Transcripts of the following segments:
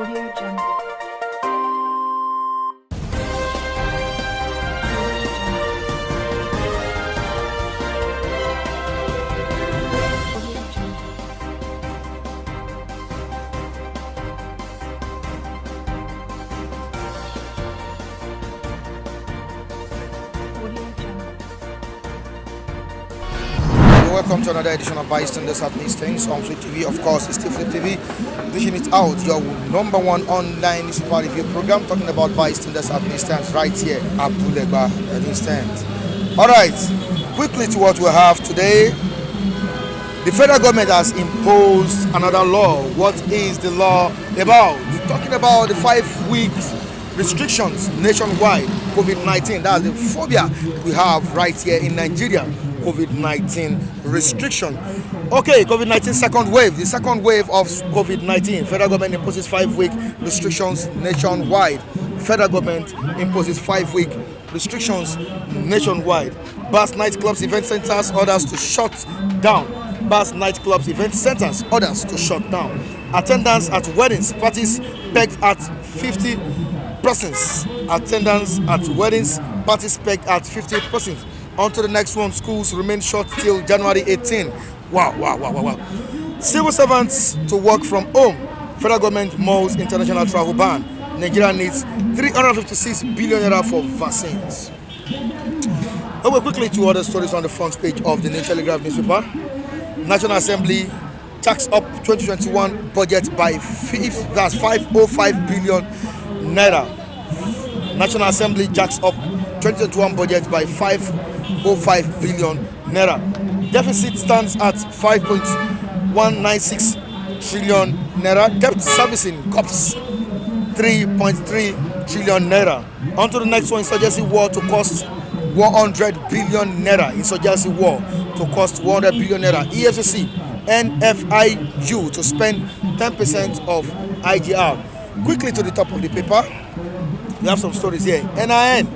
Audio Jungle. Welcome to another edition of Bystanders at Things on Flip TV. Of course, it's still Flip TV. Dishing it out, your number one online newspaper review program talking about bystanders at Things right here at Bulegba at Instant. Alright, quickly to what we have today. The federal government has imposed another law. What is the law about? Talking about the 5 weeks restrictions nationwide, COVID-19. That's the phobia we have right here in Nigeria. COVID-19 restriction. Okay, COVID-19 second wave. The second wave of COVID-19. Federal government imposes 5-week restrictions nationwide. Federal government imposes 5-week restrictions nationwide. Bars, nightclubs, event centers, orders to shut down. Bars, nightclubs, event centers, orders to shut down. Attendance at weddings, parties pegged at 50 persons. Attendance at weddings, parties pegged at 50 persons. On to the next one. Schools remain shut till January 18. Wow. Civil servants to work from home. Federal government molds international travel ban. Nigeria needs 356 billion naira for vaccines. Over quickly to other stories on the front page of the New Telegraph newspaper. National Assembly tax up 2021 budget by 505 billion naira. National Assembly jacks up 2021 budget by 505 billion naira. Deficit stands at 5.196 trillion naira. Debt servicing cops 3.3 trillion naira. On to the next one. Insurgency war to cost 100 billion naira. Insurgency war to cost 100 billion naira. EFCC NFIU to spend 10% of IGR. Quickly to the top of the paper. We have some stories here. NIN.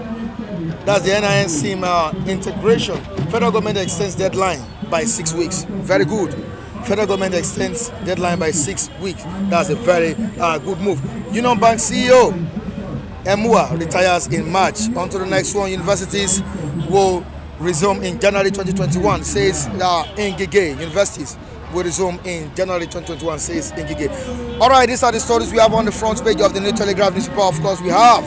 That's the NIN SIM integration. Federal government extends deadline by 6 weeks. Very good. Federal government extends deadline by 6 weeks. That's a very good move. Union Bank CEO Emua retires in March. On to the next one. Universities will resume in January 2021, says Ngige. Universities will resume in January 2021, says Ngige. All right, these are the stories we have on the front page of the New Telegraph newspaper. Of course, we have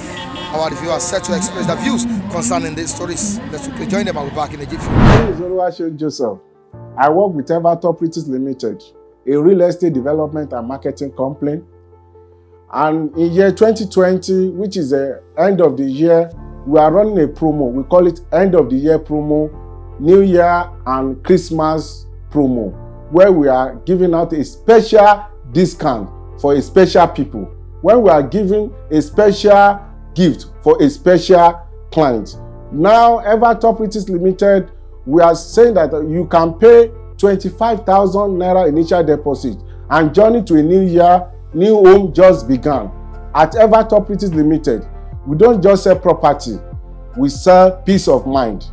our reviewers set to express their views concerning these stories. Let's quickly join them. I'll be back in Egypt. My name is Oluwaseun Joseph. I work with Evertop Properties Limited, a real estate development and marketing company. And in year 2020, which is the end of the year, we are running a promo. We call it end of the year promo, New Year and Christmas promo, where we are giving out a special discount for a special people. When we are giving a special gift for a special client. Now, Evertop Properties Limited, we are saying that you can pay 25,000 naira initial deposit and journey to a new year, new home just began. At Evertop Properties Limited, we don't just sell property, we sell peace of mind.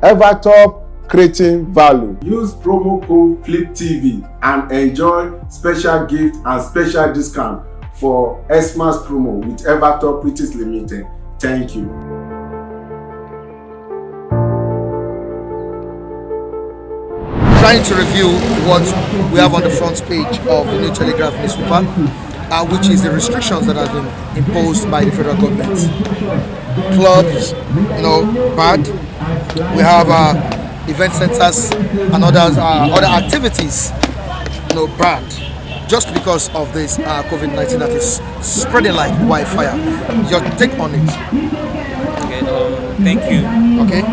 Evertop, creating value. Use promo code FLIPTV and enjoy special gift and special discount for Xmas promo with Evertop Properties Limited. Thank you. Trying to review what we have on the front page of the New Telegraph newspaper, which is the restrictions that have been imposed by the federal government. Clubs, bad. We have event centers and other activities, bad. Just because of this COVID-19 that is spreading like wildfire. Your take on it? Okay, thank you. Okay.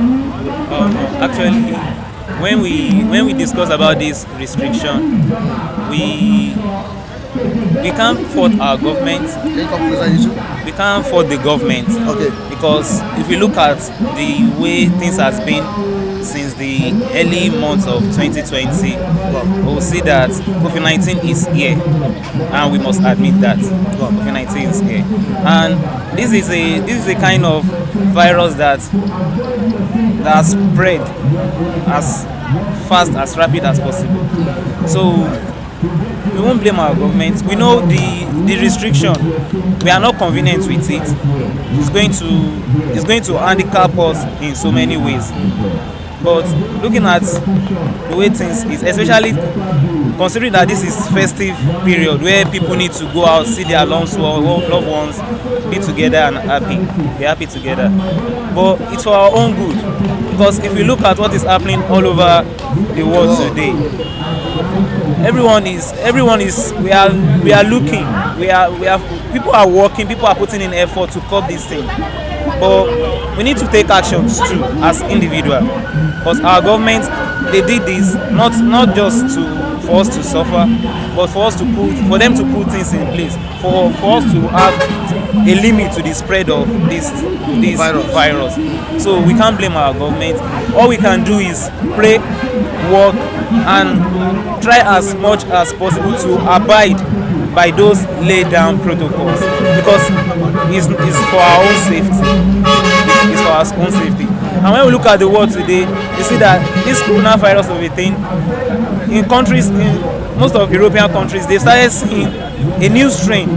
Actually, when we discuss about this restriction, we can't fault our government. We can't fault the government. Okay. Because if we look at the way things has been since the early months of 2020, we'll see that COVID-19 is here, and we must admit that COVID-19 is here. And this is a kind of virus that spread as fast, as rapid as possible. So We won't blame our government. We know the restriction. We are not convenient with it. It's going to handicap us in so many ways. But looking at the way things is, especially considering that this is festive period where people need to go out, see their loved ones, be together and be happy together. But it's for our own good, because if you look at what is happening all over the world today, everyone is we are looking, people are working, people are putting in effort to curb this thing. But we need to take actions too as individuals, because our government, they did this not just for us to suffer, but for them to put things in place, for us to have a limit to the spread of this virus. So we can't blame our government. All we can do is pray, work, and try as much as possible to abide by those laid down protocols, because it's for our own safety. It's for our own safety. And when we look at the world today, you see that this coronavirus of a thing, in most of European countries, they started seeing a new strain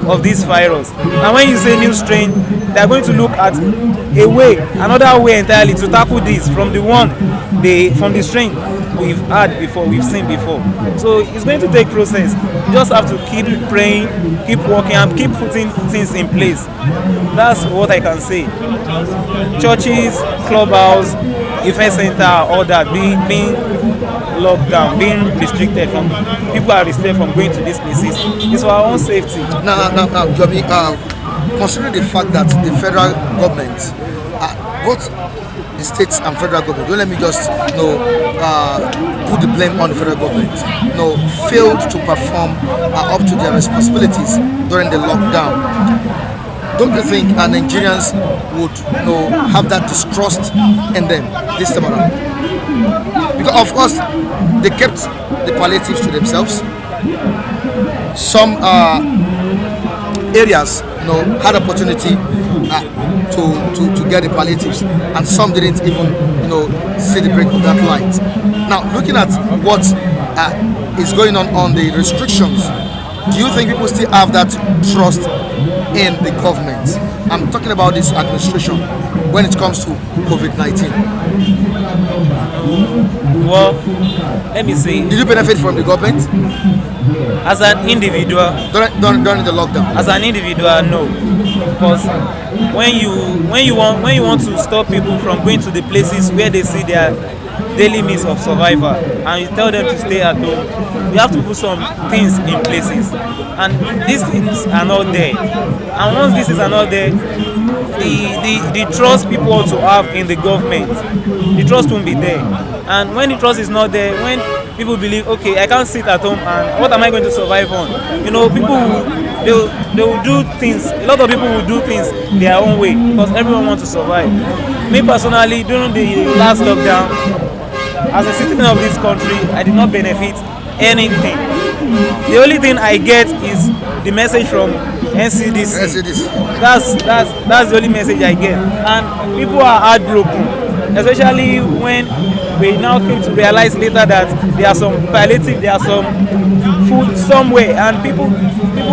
of this virus. And when you say new strain, they are going to look at another way entirely to tackle this from the strain we've seen before. So it's going to take process. You just have to keep praying, keep working, and keep putting things in place. That's what I can say. Churches, clubhouse, event center, all that being locked down, being restricted from, people are restricted from going to these places. It's for our own safety. Now, Joby, considering the fact that the federal government, both the states and federal government, don't let me just put the blame on the federal government, failed to perform up to their responsibilities during the lockdown. Don't you think Nigerians would have that distrust in them this time around? Because of course they kept the palliatives to themselves. Some areas had opportunity to get the palliatives, and some didn't even see the break of that light. Now, looking at what is going on the restrictions, do you think people still have that trust in the government? I'm talking about this administration when it comes to COVID-19. Well, let me see. Did you benefit from the government? As an individual, during the lockdown? As an individual, no. Because when you want to stop people from going to the places where they see their daily means of survival, and you tell them to stay at home, you have to put some things in places, and these things are not there. And once these things are not there, the trust people want to have in the government, the trust won't be there. And when the trust is not there, when people believe, okay, I can't sit at home, and what am I going to survive on? People will do things. A lot of people will do things their own way, because everyone wants to survive. Me personally, during the last lockdown, as a citizen of this country, I did not benefit anything. The only thing I get is the message from NCDC. That's the only message I get, and people are heartbroken, especially when we now came to realize later that there are some palliative, there are some food somewhere, and people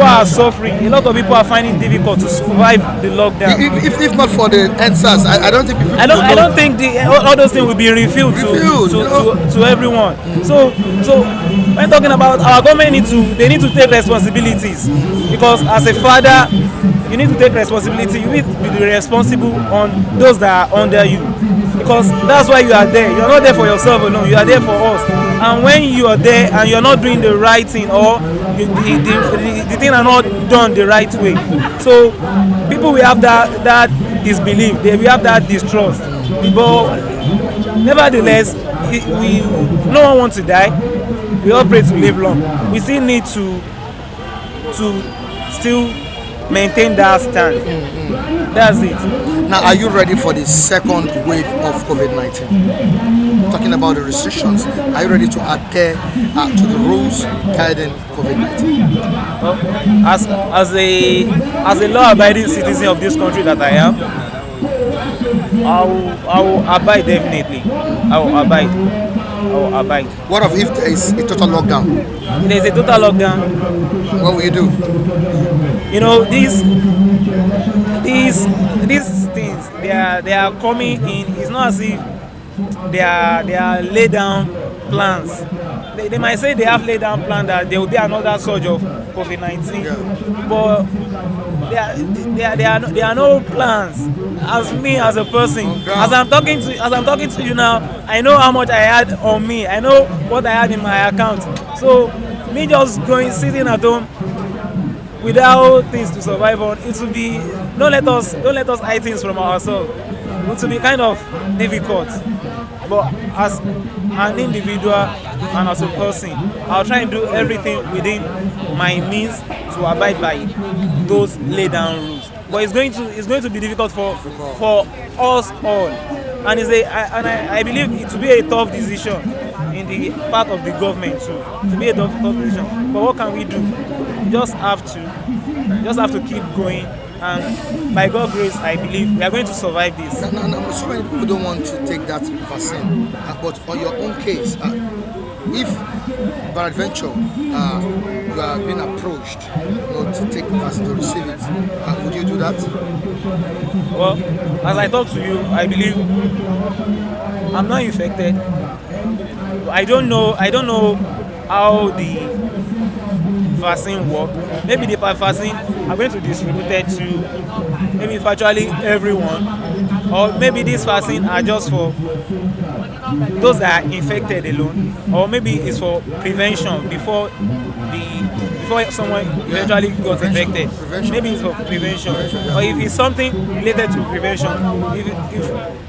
are suffering. A lot of people are finding it difficult to survive the lockdown. If not for the answers, I don't think people I don't think all those things will be refilled to everyone. So when talking about our government, they need to take responsibilities, because as a father, you need to take responsibility. You need to be responsible on those that are under you, because that's why you are there. You are not there for yourself alone, you are there for us. And when you are there and you are not doing the right thing, or the thing are not done the right way, so people will have that disbelief, they will have that distrust. But nevertheless, no one wants to die. We all pray to live long. We still need to still maintain that stand. That's it. Now, are you ready for the second wave of COVID-19? Talking about the restrictions, are you ready to adhere to the rules guiding COVID-19? Well, as a law-abiding citizen of this country that I am, I will abide definitely. I will abide. I will abide. What if there is a total lockdown? If there's a total lockdown, What will you do? you know, these things they are coming in. It's not as if they are laid down plans. They might say they have laid down plan that there will be another surge of COVID-19, Yeah. but there are no plans. As me as a person, as I'm talking to you now, I know how much I had on me. I know what I had in my account. So me just going sitting at home without things to survive on, it will be, don't let us hide things from ourselves. It will be kind of difficult. But as an individual and as a person, I'll try and do everything within my means to abide by those laid down rules. But it's going to be difficult for us all, and I believe it to be a tough decision in the part of the government too, to be a tough decision. But what can we do? We just have to keep going, and by God's grace, I believe we are going to survive this. Now, so many people don't want to take that vaccine, but on your own case, if by adventure you are being approached, to take the vaccine, to receive it, would you do that? Well, as I talk to you, I believe I'm not infected. I don't know how the vaccine work. Maybe the vaccine are going to distribute it to maybe virtually everyone, or maybe this vaccine are just for those that are infected alone, or maybe it's for prevention before someone eventually got infected. Maybe it's for prevention, or if it's something related to prevention, if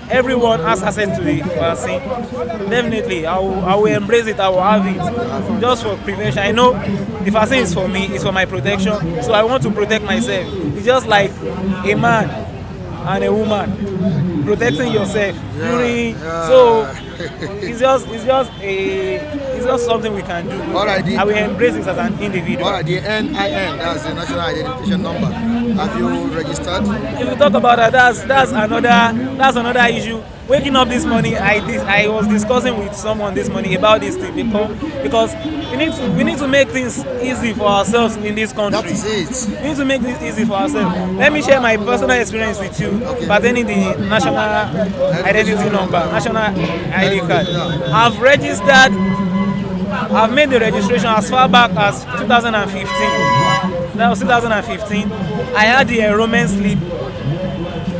everyone has access to the vaccine, definitely I will embrace it. I will have it just for prevention. I know the vaccine is for me, it's for my protection, so I want to protect myself. It's just like a man and a woman protecting yourself during. So it's just something we can do. All right, I will embrace it as an individual. All right, the NIN, that's the national identification number. Have you registered? If we talk about that, that's another issue. Waking up this morning, I was discussing with someone this morning about this thing because we need to make things easy for ourselves in this country. That is it. We need to make this easy for ourselves. Let me share my personal experience with you pertaining the national identity number, national ID card. I've made the registration as far back as 2015. That was 2015. I had the enrollment slip,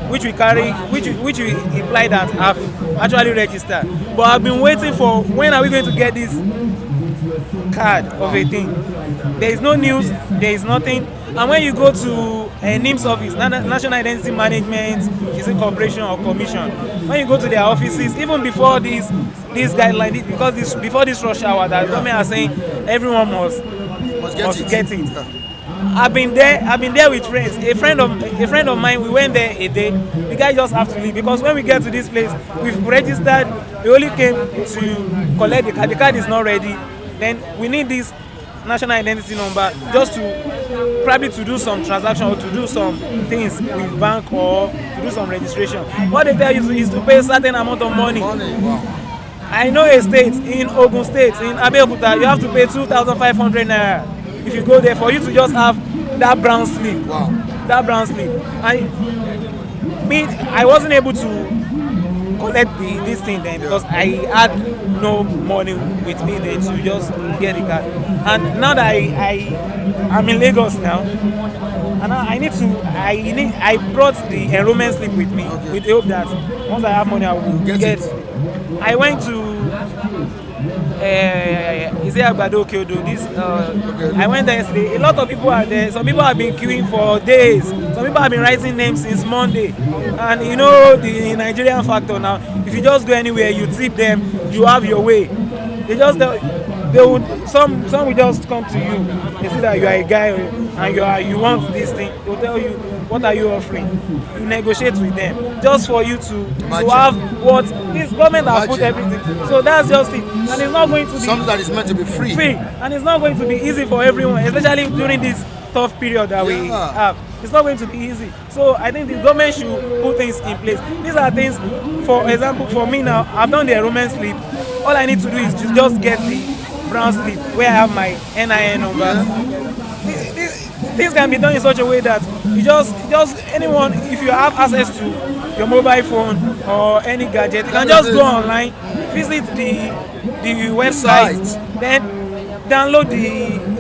which we carry, which we imply that I've actually registered. But I've been waiting for when are we going to get this card of a thing. There is no news, there is nothing. And when you go to a NIMS office, National Identity Management, is it corporation or commission? When you go to their offices, even before this guideline, because before this rush hour, that government are saying everyone must get it. I've been there with friends. A friend of mine, we went there a day. The guy just have to leave because when we get to this place, we've registered. We only came to collect the card. The card is not ready. Then we need this national identity number just to probably to do some transaction or to do some things with bank or to do some registration. What they tell you is to pay a certain amount of money. Wow. I know a state in Ogun State, in Abeokuta, you have to pay 2,500 naira if you go there for you to just have that brown slip. Wow. That brown slip. I wasn't able to collect this thing then because I had no money with me then to just get the card. And now that I'm in Lagos now, and I brought the enrollment slip with me with the hope that once I have money I will get it. I went to is it Agbado Okeodo? I went there yesterday. A lot of people are there. Some people have been queuing for days. Some people have been writing names since Monday. And you know the Nigerian factor now. If you just go anywhere, you tip them, you have your way. Some will just come to you. They see that you are a guy and you want this thing. They'll tell you, what are you offering? You negotiate with them just for you to have what this government has put everything. So that's just it. And it's not going to be something that is meant to be free. And it's not going to be easy for everyone, especially during this tough period that we have. It's not going to be easy. So I think the government should put things in place. These are things, for example, for me now, I've done the enrollment slip. all I need to do is to just get the brown slip where I have my NIN number. This can be done in such a way that you just anyone, if you have access to your mobile phone or any gadget, you can just go online, visit the website, then download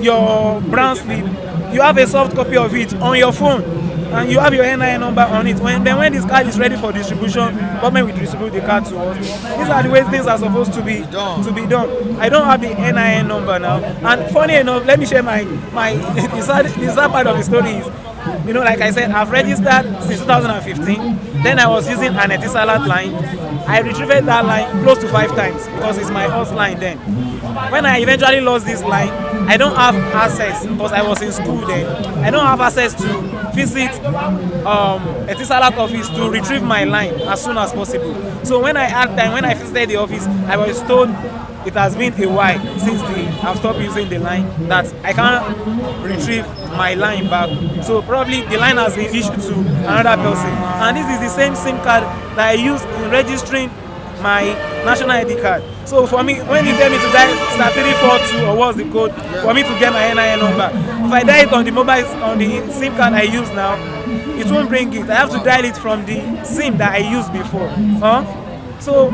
your brown slip. You have a soft copy of it on your phone, and you have your NIN number on it. When this card is ready for distribution, government will distribute the card to us. These are the ways things are supposed to be done. I don't have the NIN number now, and funny enough, let me share my the sad part of the story is, you know, like I said, I've registered since 2015. Then I was using an Etisalat line. I retrieved that line close to 5 times because it's my host line then. When I eventually lost this line, I don't have access because I was in school then. I don't have access to visit Etisalat office to retrieve my line as soon as possible. So when I had time, when I visited the office, I was told it has been a while since I've stopped using the line, that I can't retrieve my line back. So probably the line has been issued to another person. And this is the same SIM card that I use in registering my national ID card. So for me, when you tell me to dial *342 or what's the code for me to get my NIN number, if I dial it on the SIM card I use now, it won't bring it. I have to dial it from the SIM that I used before. So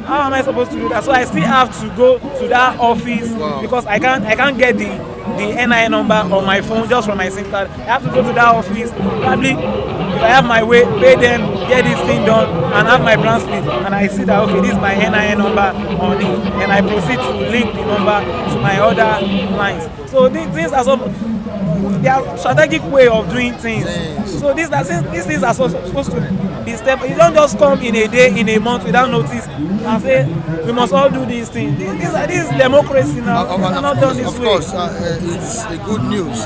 how am I supposed to do that? So I still have to go to that office because I can't get the NIN number on my phone just from my SIM card. I have to go to that office. Probably if I have my way, pay them, get this thing done, and have my brown slip, and I see that okay, this is my NIN number on it, and I proceed to link the number to my other lines. So these things are they are strategic way of doing things. So these things are supposed to be step. You don't just come in a day, in a month without notice and say we must all do these things. This is democracy now. Not done this way. Of course, it's a good news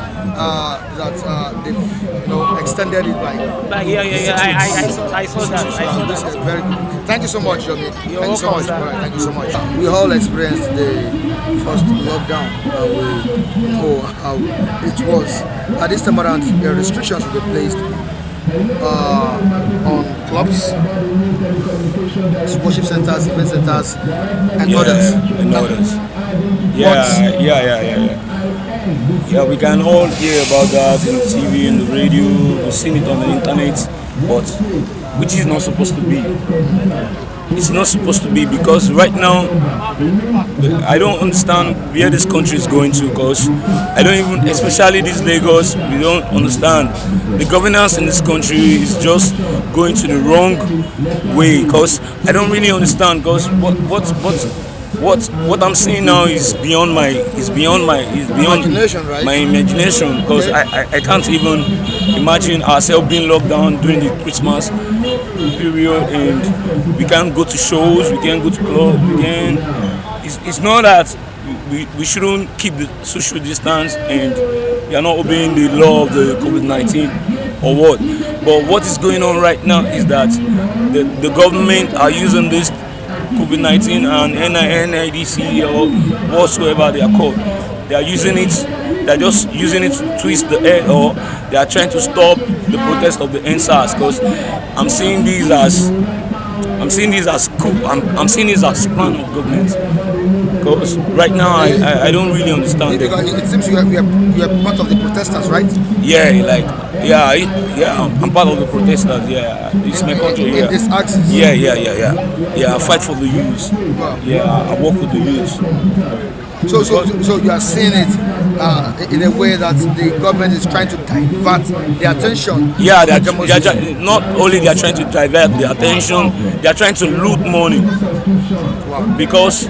that they've extended it by. I saw that. This is very good. Thank you so much, Yomi. Thank you so much. Sir. All right, thank you so much. We all experienced the first lockdown. We know how it was. At this time around, the restrictions will be placed on clubs, worship centers, event centers, and others. Yeah, we can all hear about that in TV, in the radio, we've seen it on the internet, but which is not supposed to be. It's not supposed to be, because right now I don't understand where this country is going to, because I don't even, especially this Lagos, we don't understand. The governance in this country is just going to the wrong way, because I don't really understand, because what I'm seeing now is beyond my imagination, right? My imagination, because I can't even imagine ourselves being locked down during the Christmas period, and we can't go to shows, we can't go to clubs, it's not that we shouldn't keep the social distance and we are not obeying the law of the COVID-19 or what, but what is going on right now is that the government are using this COVID-19 and NIDC or whatsoever they are called. They are using it. They're just using it to twist the air, or they are trying to stop the protest of the NSAS. Because I'm seeing these as coup. I'm seeing this as plan of government. Because right now I don't really understand. It seems you are part of the protesters, right? I'm part of the protesters. Yeah, it's my country. In this axis. Yeah. I fight for the youth. Wow. Yeah, I work with the youth. So you are seeing it in a way that the government is trying to divert the attention. Yeah, not only they are trying to divert the attention, they are trying to loot money. Wow. Because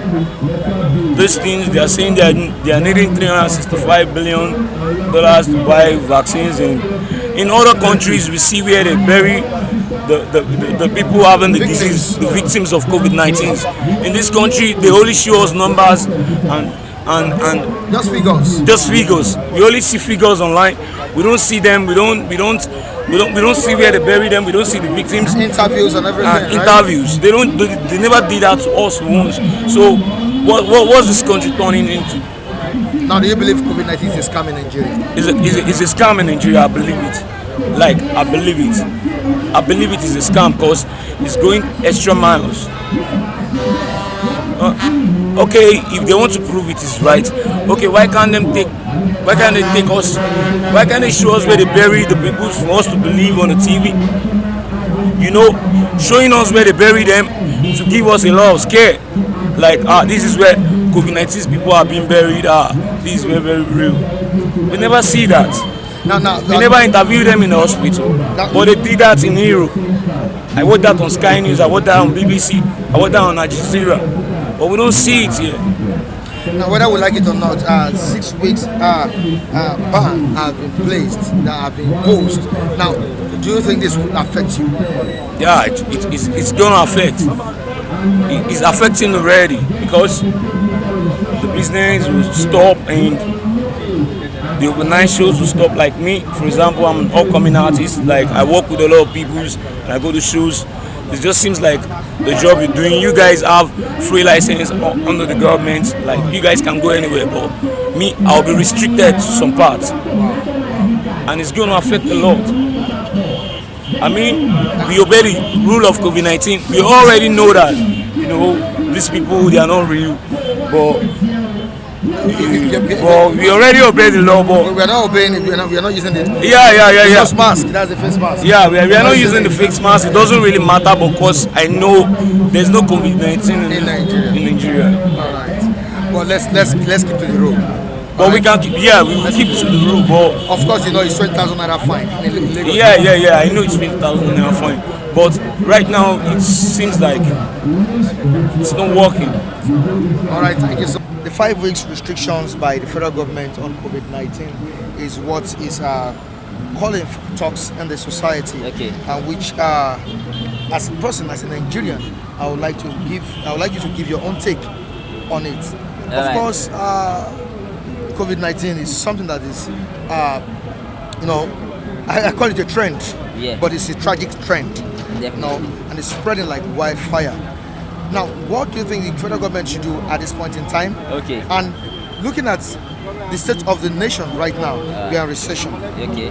these things, they are saying they are needing $365 billion to buy vaccines, and in other countries we see where they bury the people having the disease, the victims of COVID-19. In this country, they only show us numbers and just figures. We only see figures online. We don't see them. We don't see where they bury them. We don't see the victims. Interviews and everything. Right? Interviews. They never did that to us once. So what's this country turning into? Now, do you believe COVID-19 is a scam in Nigeria? It's a scam in Nigeria. I believe it. I believe it. I believe it is a scam because it's going extra miles. Okay, if they want to prove it is right, okay, why can't they take us, why can't they show us where they bury the people for us to believe on the TV? You know, showing us where they bury them to give us a lot of scare. Like, this is where COVID-19 people are being buried. This is very, very real. We never see that. We never interview them in the hospital. But they did that in Europe. I watched that on Sky News, I watched that on BBC, I watched that on Al Jazeera. But we don't see it here. Now, whether we like it or not, 6 weeks ban have been placed, that have been imposed. Now, do you think this will affect you? Yeah, it's gonna affect. It's affecting already because the business will stop and the organized shows will stop. Like me, for example, I'm an upcoming artist. Like, I work with a lot of people and I go to shows. It just seems like the job you're doing, you guys have free license under the government. Like, you guys can go anywhere, but me, I'll be restricted to some parts, and it's going to affect a lot. I mean, we obey the rule of COVID-19. We already know that, you know, these people, they are not real, but we already obey the law. But we are not obeying it. We are not using it. Yeah. Face mask. That's the face mask. Yeah, we are not using the face mask. It doesn't really matter because I know there's no COVID-19 in Nigeria. All right. Well, let's keep to the rule. But we can keep, we will keep to the rule. But of course, you know, it's 20,000 naira fine. Yeah. I know it's 20,000 naira fine. But right now, it seems like it's not working. All right, thank you so much. The 5 weeks restrictions by the federal government on COVID-19 is what is calling for talks in the society, and which, as a person, as a Nigerian, I would like you to give your own take on it. Of course, COVID-19 is something that is, I call it a trend, but it's a tragic trend, and it's spreading like wildfire. Now, what do you think the federal government should do at this point in time? Okay. And looking at the state of the nation right now, we are in recession. Okay.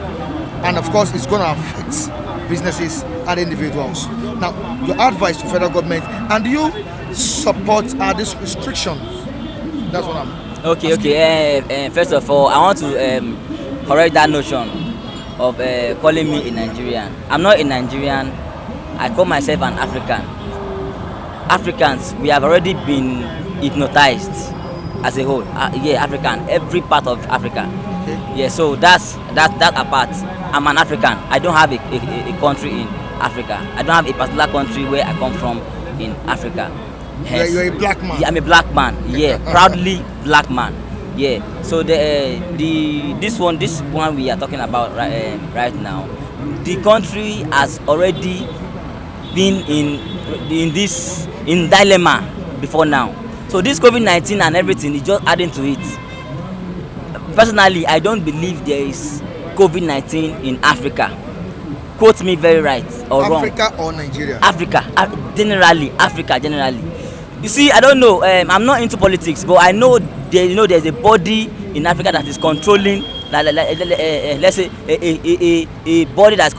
And of course, it's going to affect businesses and individuals. Now, your advice to federal government, and do you support these restrictions? That's what I'm asking. Okay. First of all, I want to correct that notion of calling me a Nigerian. I'm not a Nigerian. I call myself an African. Africans, we have already been hypnotized as a whole. African, every part of Africa. Yeah, so that's apart. I'm an African. I don't have a country in Africa. I don't have a particular country where I come from in Africa. Yes. You're a black man. Yeah, I'm a black man. Yeah, proudly black man. Yeah. So this one we are talking about right now, the country has already been in dilemma before now. So this COVID-19 and everything is just adding to it. Personally, I don't believe there is COVID-19 in Africa. Quote me very right or wrong. Africa or Nigeria? Africa, Africa generally. You see, I don't know. I'm not into politics, but I know there's a body in Africa that is controlling. Let's say a body that's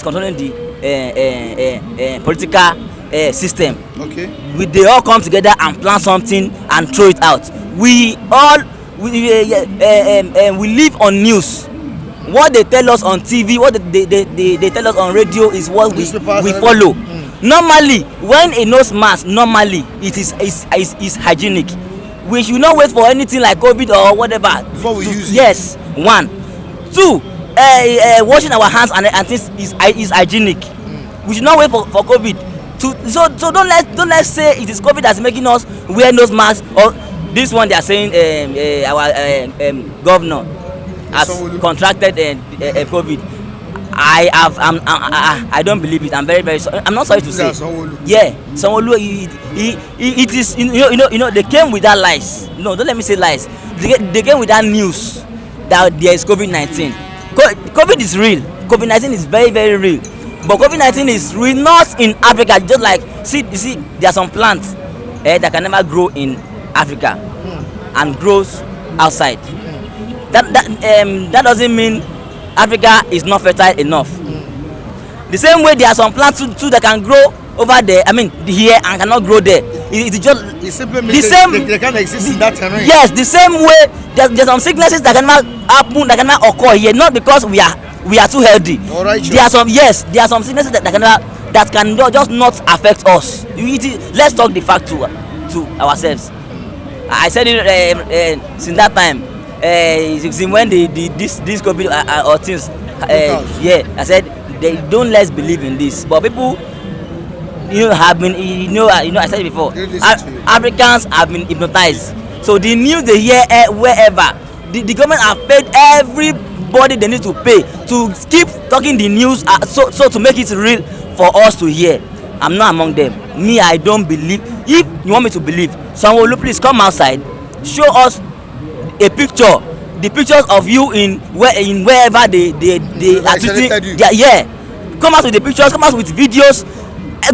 controlling the political system. Okay. They all come together and plan something and throw it out. We live on news. What they tell us on TV, what they tell us on radio is what we follow. Normally, when a nose mask, normally it is hygienic. We should not wait for anything like COVID or whatever before we use it. Yes, 1. 2, washing our hands and things is hygienic. We should not wait for COVID. So don't let's say it is COVID that's making us wear nose masks, or this one they are saying our governor has contracted COVID. I don't believe it. I'm very sorry. I'm not sorry to say. Yeah, Sanwo-Olu, it is you know they came with that lies. No, don't let me say lies. They came with that news that there is COVID-19. COVID is real. COVID-19 is very, very real. But COVID-19 is real not in Africa. Just like you see, there are some plants that can never grow in Africa and grows outside. That doesn't mean Africa is not fertile enough. The same way there are some plants too that can grow over there, I mean here, and cannot grow there. It's just It simply the means same. they can't exist in that terrain. Yes, the same way. There's some sicknesses that cannot happen, that cannot occur here, not because we are too healthy. All right, there are some sicknesses that can just not affect us. Let's talk the fact to ourselves. I said it since that time. Since when this COVID or things, I said they don't, let's believe in this. But people, have been, I said it before. Africans have been hypnotized. So the news they hear wherever, the government have paid everybody they need to pay to keep talking the news, so to make it real for us to hear. I'm not among them. Me, I don't believe. If you want me to believe, Sanwo-Olu, please come outside, show us a picture, the pictures of you in wherever they are treating. Come out with the pictures, come out with videos,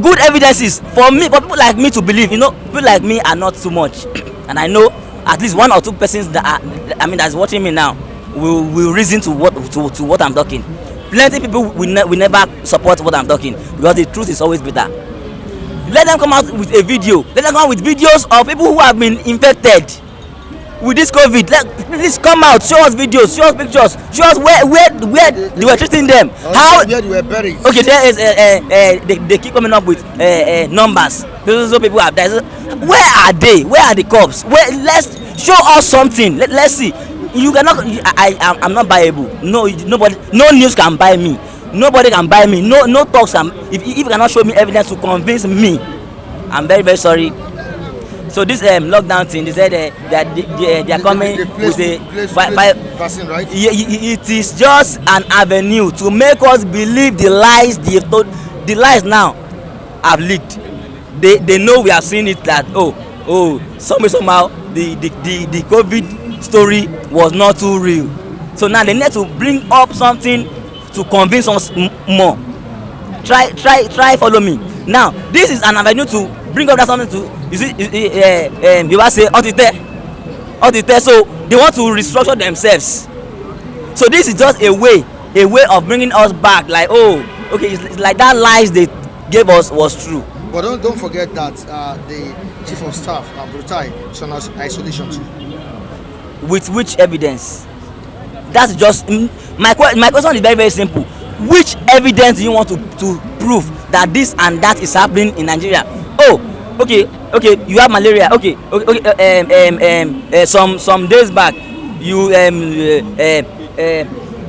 good evidences for people like me to believe. People like me are not too much, and I know at least 1 or 2 persons that's watching me now will reason to what I'm talking. Plenty people will never support what I'm talking, because the truth is always better. Let them come out with a video. Let them come out with videos of people who have been infected with this COVID. Please come out, show us videos, show us pictures, show us where they were treating them. How they were buried. Okay, there is they keep coming up with numbers. So people have died. Where are they? Where are the corpses? Let's show us something. Let's see. You cannot. I'm not buyable. No, nobody. No news can buy me. Nobody can buy me. No talks can. If you cannot show me evidence to convince me, I'm very, very sorry. So this lockdown thing, they said that they are coming with a vaccine, right? It is just an avenue to make us believe the lies they've told. The lies now have leaked. They know we have seen it, that somehow the COVID story was not too real. So now they need to bring up something to convince us more. Try follow me. Now this is an avenue to bring up that something to, you see, you will say audite, so they want to restructure themselves. So this is just a way of bringing us back, like, okay, it's like that lies they gave us was true. But don't forget that the chief of staff, Brutai, is on isolation too. With which evidence? That's just my question is very, very simple. Which evidence do you want to prove that this and that is happening in Nigeria? Okay, you have malaria. Okay, some days back, you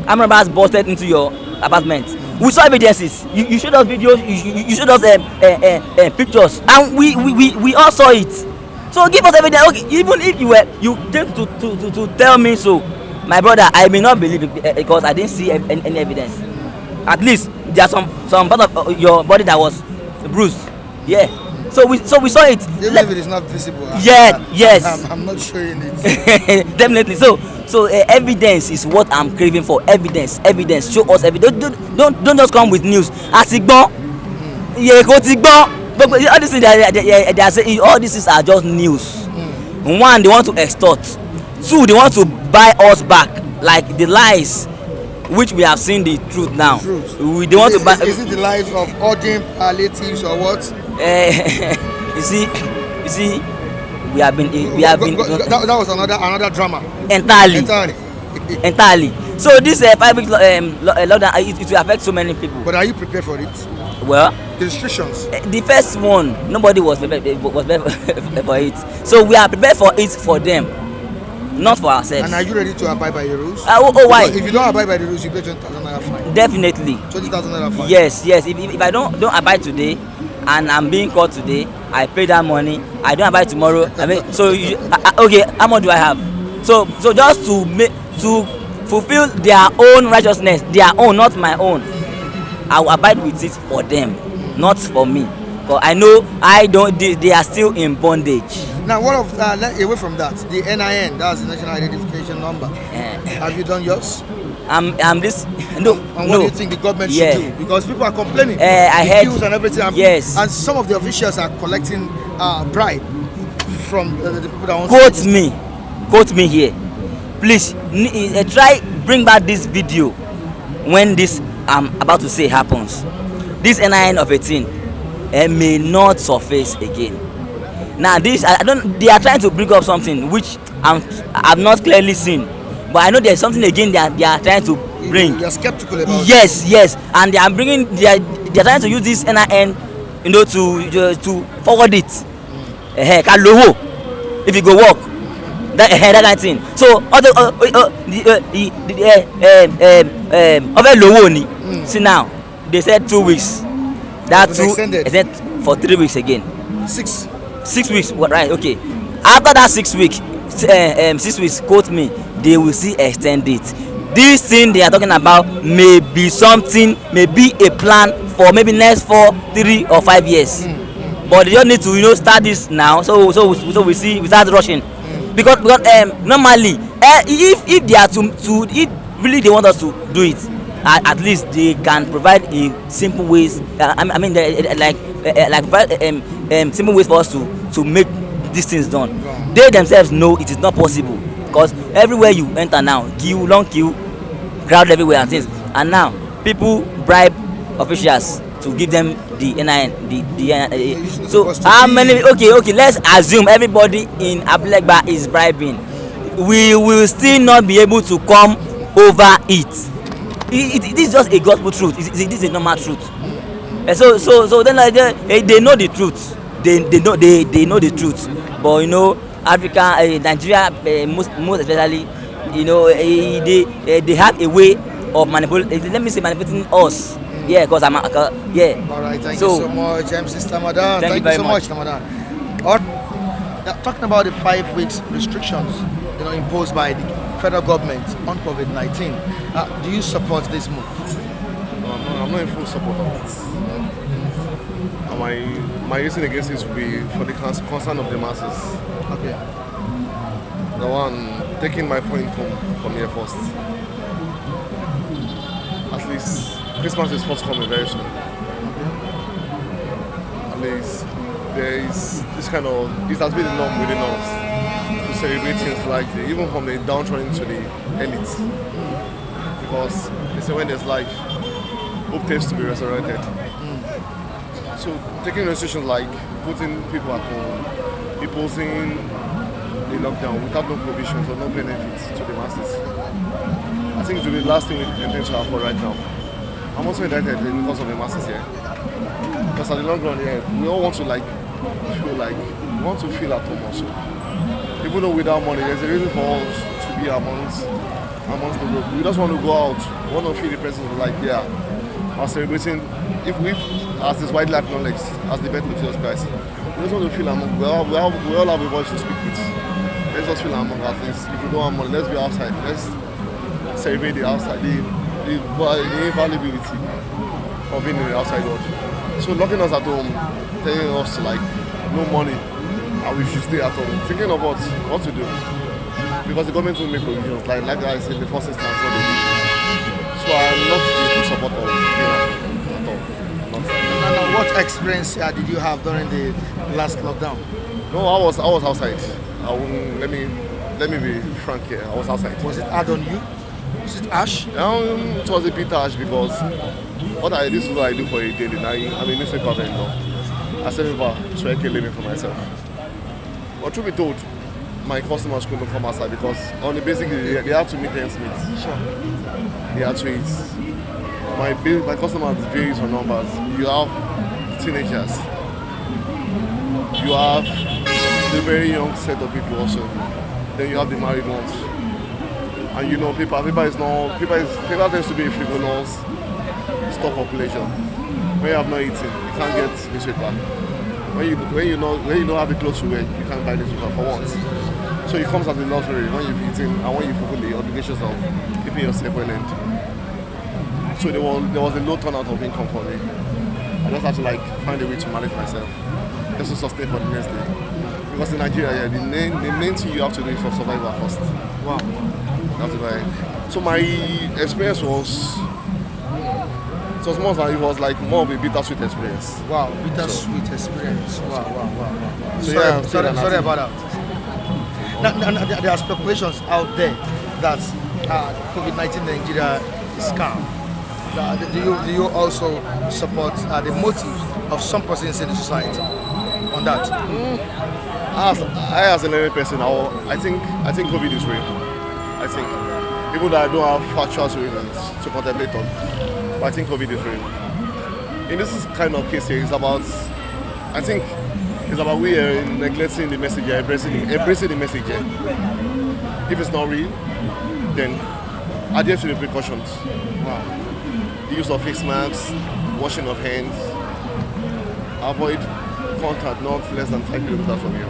Amrabas busted into your apartment. We saw evidences. You showed us videos. You showed us pictures, and we all saw it. So give us evidence. Okay, even if you came to tell me so, my brother, I may not believe it because I didn't see any evidence. At least there are some part of your body that was bruised. Yeah. So we saw it. Even if it is not visible. Yes. I'm not showing it. Definitely. So evidence is what I'm craving for. Evidence. Show us evidence. Don't just come with news. Asigbon. But all these things they are saying, all these things are just news. One, they want to extort. Two, they want to buy us back, like the lies, which we have seen the truth now. They want to buy. Is it the lies of urgent palliatives or what? You see, we have been. That was another drama. Entirely. So this 5 weeks lockdown, it will affect so many people. But are you prepared for it? Well, the restrictions. The first one, nobody was prepared for it. So we are prepared for it for them, not for ourselves. And are you ready to abide by the rules? Why? Because if you don't abide by the rules, you pay 20,000 naira fine. Definitely. 20,000 naira fine. Yes. If I don't abide today, and I'm being caught today, I pay that money. I don't abide tomorrow. I mean, so okay, how much do I have? So just to fulfill their own righteousness, their own, not my own, I will abide with it for them, not for me. But I know they are still in bondage. Now, what of away from that, the NIN, that's the National Identification Number. Have you done yours? I'm this. No. And what do you think the government should do? Because people are complaining. I heard. Queues and everything. Yes. And some of the officials are collecting bribe from the people that want Quote me here, please. Try bring back this video when this I'm about to say happens. This NIN of 18. may not surface again. Now this I don't they are trying to bring up something which I've not clearly seen, but I know there's something again they are trying to bring. You are skeptical about yes, and they are bringing they are trying to use this NIN, to forward it. Kalowo if it go work, that kind of thing. So other lowo ni. See now they said 2 weeks. That two extended for 3 weeks again. 6 weeks, right? Okay. After that 6 weeks, 6 weeks, quote me, they will see extend it. This thing they are talking about may be something, may be a plan for maybe next 4, 3 or 5 years. But they just need to start this now. So we start rushing. Because normally if they are to if really they want us to do it, at least they can provide a simple ways. I mean simple ways for us to make these things done. They themselves know it is not possible because everywhere you enter now, queue, long queue, crowd everywhere and things. And now people bribe officials to give them the NIN, so how many? Okay, let's assume everybody in Abulegba is bribing. We will still not be able to come over it. It is just a gospel truth. It is a normal truth. So then they know the truth. They know the truth. But Africa, Nigeria, most especially, they have a way of manipulating. Let me say manipulating us. Yeah, because yeah. All right, thank you so much, MC Ramadan. Thank you so much, Ramadan. Talking about the 5 weeks restrictions, imposed by the federal government on COVID-19. Do you support this move? No, I'm not in full support of it. My reason against this will be for the concern of the masses. Okay. The one taking my point home from here first. At least Christmas is forthcoming very soon. At least there is this kind of, it has been the norm within us to celebrate things like even from the downtrodden to the elite. Because they say when there's life, hope tends to be resurrected. So taking restrictions like putting people at home, imposing the lockdown without no provisions or no benefits to the masses, I think it will be the last thing we intend to happen right now. I'm also indicted because of the masses here. Because at the long run, we all want to feel at home also. Even though without money, there's a reason for us to be amongst the group. We just want to go out, we want to feel the presence of are celebrating, if as is widely acknowledged as the birth of Jesus Christ. We just want to feel among. We all have a voice to speak with. Let's just feel among at least. If we don't have money, let's be outside. Let's celebrate the outside, the invaluability of being in the outside world. So locking us at home, telling us no money and we should stay at home, thinking of what to do. Because the government will make provisions, like I said, the first instance what they do. So I'm not in full support of it at all. And what experience did you have during the last lockdown? No, I was outside. Let me be frank here. I was outside. Was it hard on you? Was it harsh? It was a bit harsh because this is what I do for a daily. I'm a newspaper vendor. I sell over to make a living for myself. But truth be told, my customers couldn't come outside because on the basic they have to meet ends meet. Sure. They have to eat. My customers varies on numbers. You have teenagers. You have the very young set of people also. Then you have the married ones. And people tends to be a frivolous stock of pleasure. When you have not eaten, you can't get newspaper. When you don't have the clothes to wear, you can't buy newspaper for once. So it comes as a luxury when you've eaten and when you fulfill the obligations of keeping yourself well end. So there was a low turnout of income for me. I just had to find a way to manage myself, just to sustain for the next day. Because in Nigeria, the main thing you have to do is for survival first. Wow. That's why. So my experience was more of a bittersweet experience. Wow, bittersweet experience. Wow. So sorry about that. Now, there are speculations out there that COVID-19 in Nigeria is scam. Do you also support the motives of some persons in the society on that? As an area person, I think COVID is real. I think, even though I don't have factual evidence to contemplate on, but I think COVID is real. In this kind of case here, I think it's about we neglecting the message, embracing the message. If it's not real, then adhere to the precautions. Wow. The use of face masks, washing of hands, avoid contact not less than 5 kilometers from you.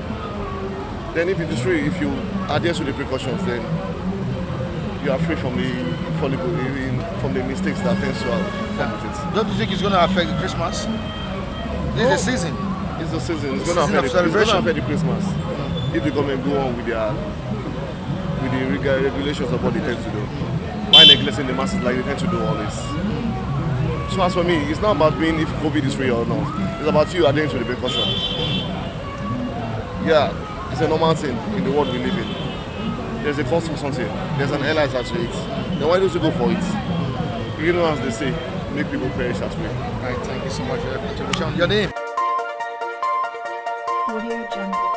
Then if it is true, if you adhere to the precautions, then you are free from the mistakes that tends to happen. Don't you think it's going to affect Christmas? This is the season. It's the season. It's going to affect the Christmas. If the government go on with the regulations of what they tend to do, why neglecting the masses like they tend to do always? So as for me, it's not about being if COVID is real or not. It's about you adhering to the precaution. Yeah, it's a normal thing in the world we live in. There's a cost for something. There's an airline attached to it. Then why don't you go for it? You know, as they say, make people perish as well. Right, thank you so much for your contribution. Your name? Audio Jungle.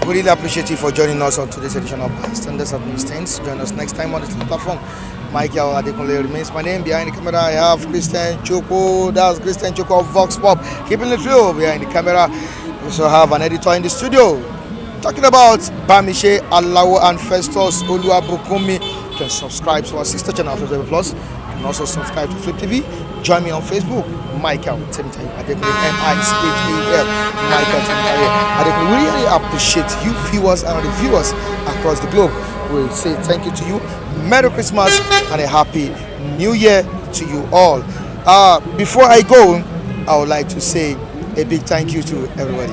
We really appreciate you for joining us on today's edition of Standards of Things. Join us next time on this platform. Michael Adekunle remains my name. Behind the camera, I have Christian Choko. That's Christian Choko of Vox Pop. Keeping it real behind the camera. We also have an editor in the studio. Talking about Bamishe Alawo and Festus Oluwabukumi. You can subscribe to our sister channel, Facebook Plus. You can also subscribe to Flip TV. Join me on Facebook, Michael Temitayo Adekunle, M-I-C-H-A-L, Michael Temitayo Adekunle. We really appreciate you viewers and reviewers across the globe. We say thank you to you. Merry Christmas and a Happy New Year to you all. Before I go, I would like to say a big thank you to everybody.